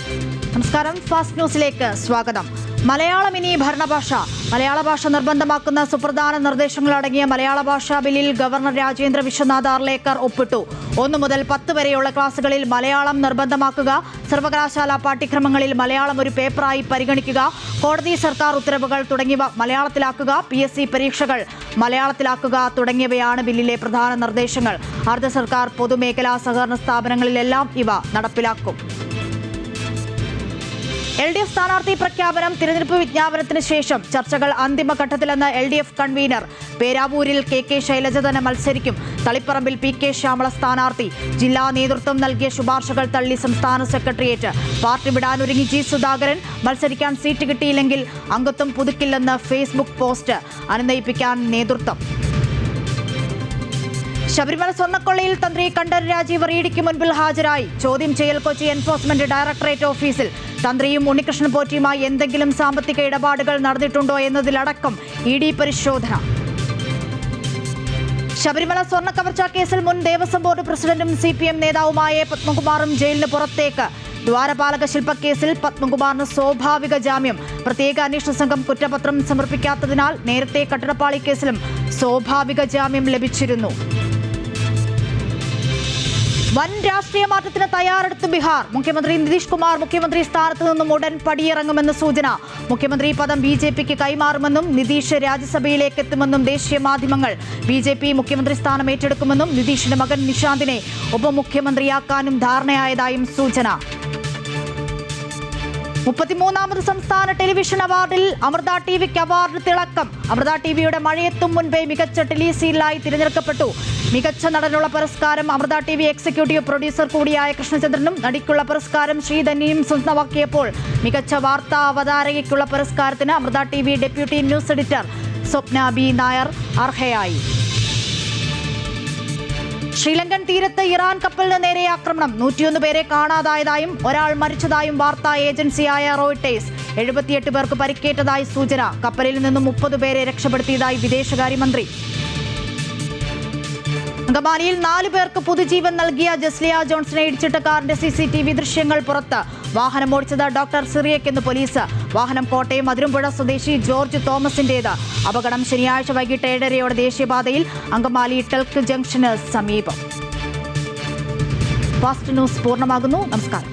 നമസ്കാരം. ഫാസ്റ്റ് ന്യൂസിലേക്ക് സ്വാഗതം. മലയാളം ഇനി ഭരണഭാഷ. മലയാള ഭാഷ നിർബന്ധമാക്കുന്ന സുപ്രധാന നിർദ്ദേശങ്ങളടങ്ങിയ മലയാള ഭാഷാ ബില്ലിൽ ഗവർണർ രാജേന്ദ്ര വിശ്വനാഥ് ആർലേക്കർ ഒപ്പിട്ടു. 1 മുതൽ 10 വരെയുള്ള ക്ലാസുകളിൽ മലയാളം നിർബന്ധമാക്കുക. സർവകലാശാല പാഠ്യക്രമങ്ങളിൽ മലയാളം ഒരു പേപ്പറായി പരിഗണിക്കുക. കോടതി, സർക്കാർ ഉത്തരവുകൾ തുടങ്ങിയവ മലയാളത്തിലാക്കുക. PSC പരീക്ഷകൾ മലയാളത്തിലാക്കുക തുടങ്ങിയവയാണ് ബില്ലിലെ പ്രധാന നിർദ്ദേശങ്ങൾ. അർദ്ധ സർക്കാർ, പൊതുമേഖലാ സഹകരണ സ്ഥാപനങ്ങളിലെല്ലാം ഇവ നടപ്പിലാക്കും. LDF സ്ഥാനാർത്ഥി പ്രഖ്യാപനം. തിരഞ്ഞെടുപ്പ് വിജ്ഞാപനത്തിന് ശേഷം ചർച്ചകൾ അന്തിമഘട്ടത്തിലെന്ന് LDF കൺവീനർ. പേരാവൂരിൽ KK ശൈലജ തന്നെ മത്സരിക്കും. തളിപ്പറമ്പിൽ PK ശ്യാമള സ്ഥാനാർത്ഥി. ജില്ലാ നേതൃത്വം നൽകിയ ശുപാർശകൾ തള്ളി സംസ്ഥാന സെക്രട്ടേറിയറ്റ്. പാർട്ടി വിടാനൊരുങ്ങി G സുധാകരൻ. മത്സരിക്കാൻ സീറ്റ് കിട്ടിയില്ലെങ്കിൽ അംഗത്വം പുതുക്കില്ലെന്ന് ഫേസ്ബുക്ക് പോസ്റ്റ്. അനുനയിപ്പിക്കാൻ നേതൃത്വം. ശബരിമല സ്വർണ്ണക്കൊള്ളയിൽ തന്ത്രി കണ്ഠരര് രാജീവർ EDക്ക് മുൻപിൽ ഹാജരായി. ചോദ്യം ചെയ്യൽ കൊച്ചി എൻഫോഴ്സ്മെന്റ് ഡയറക്ടറേറ്റ് ഓഫീസിൽ. തന്ത്രിയും ഉണ്ണികൃഷ്ണൻ പോറ്റിയുമായി എന്തെങ്കിലും സാമ്പത്തിക ഇടപാടുകൾ നടന്നിട്ടുണ്ടോ എന്നതിലടക്കം ED പരിശോധന. ശബരിമല സ്വർണ്ണ കവർച്ചാ കേസിൽ മുൻ ദേവസ്വം ബോർഡ് പ്രസിഡന്റും CPM നേതാവുമായ പത്മകുമാറും ജയിലിന് പുറത്തേക്ക്. ദ്വാരപാലക ശില്പക്കേസിൽ പത്മകുമാറിന് സ്വാഭാവിക ജാമ്യം. പ്രത്യേക അന്വേഷണ സംഘം കുറ്റപത്രം സമർപ്പിക്കാത്തതിനാൽ നേരത്തെ കട്ടടപ്പാളി കേസിലും സ്വാഭാവിക ജാമ്യം ലഭിച്ചിരുന്നു. വൻ രാഷ്ട്രീയ മാറ്റത്തിന് തയ്യാറെടുത്ത് ബീഹാർ. മുഖ്യമന്ത്രി നിതീഷ് കുമാർ മുഖ്യമന്ത്രി സ്ഥാനത്ത് നിന്നും ഉടൻ പടിയിറങ്ങുമെന്ന് സൂചന. മുഖ്യമന്ത്രി പദം BJPക്ക് കൈമാറുമെന്നും നിതീഷ് രാജ്യസഭയിലേക്ക് എത്തുമെന്നും ദേശീയ മാധ്യമങ്ങൾ. BJP മുഖ്യമന്ത്രി സ്ഥാനം ഏറ്റെടുക്കുമെന്നും നിതീഷിന്റെ മകൻ നിശാന്തിനെ ഉപമുഖ്യമന്ത്രിയാക്കാനും ധാരണയായതായും സൂചന. 33ാമത് സംസ്ഥാന ടെലിവിഷൻ അവാർഡിൽ അമൃത TVക്ക് അവാർഡ് തിളക്കം. അമൃത TVയുടെ മഴയെത്തും മുൻപേ മികച്ച ടെലിസീരിയലായി തിരഞ്ഞെടുക്കപ്പെട്ടു. മികച്ച നടനുള്ള പുരസ്കാരം അമൃത TV എക്സിക്യൂട്ടീവ് പ്രൊഡ്യൂസർ കൂടിയായ കൃഷ്ണചന്ദ്രനും നടിക്കുള്ള പുരസ്കാരം ശ്രീധന്യയും സ്വന്തമാക്കിയപ്പോൾ മികച്ച വാർത്താ അവതാരകയ്ക്കുള്ള പുരസ്കാരത്തിന് Amrita TV deputy news editor Swapna B Nair അർഹയായി. ശ്രീലങ്കൻ തീരത്ത് ഇറാൻ കപ്പലിന് നേരെ ആക്രമണം. 101 പേരെ കാണാതായതായും ഒരാൾ മരിച്ചതായും വാർത്താ ഏജൻസിയായ റോയിട്ടേഴ്സ്. 78 പേർക്ക് പരിക്കേറ്റതായി സൂചന. കപ്പലിൽ നിന്നും 30 പേരെ രക്ഷപ്പെടുത്തിയതായി വിദേശകാര്യമന്ത്രി. അങ്കമാലിയിൽ 4 പേർക്ക് പുതുജീവൻ നൽകിയ ജസ്ലിയ ജോൺസനെ ഇടിച്ചിട്ട കാറിന്റെ CCTV ദൃശ്യങ്ങൾ പുറത്ത്. വാഹനം ഓടിച്ചത് ഡോക്ടർ സിറിയക്കെന്ന് പോലീസ്. വാഹനം കോട്ടയം അതിരമ്പുഴ സ്വദേശി ജോർജ് തോമസിന്റേത്. അപകടം ശനിയാഴ്ച വൈകിട്ട് 7:30 ദേശീയപാതയിൽ അങ്കമാലി ടെൽക്ക് ജംഗ്ഷന് സമീപം. ഫാസ്റ്റ് ന്യൂസ് പൂർണ്ണമാകുന്നു. നമസ്കാരം.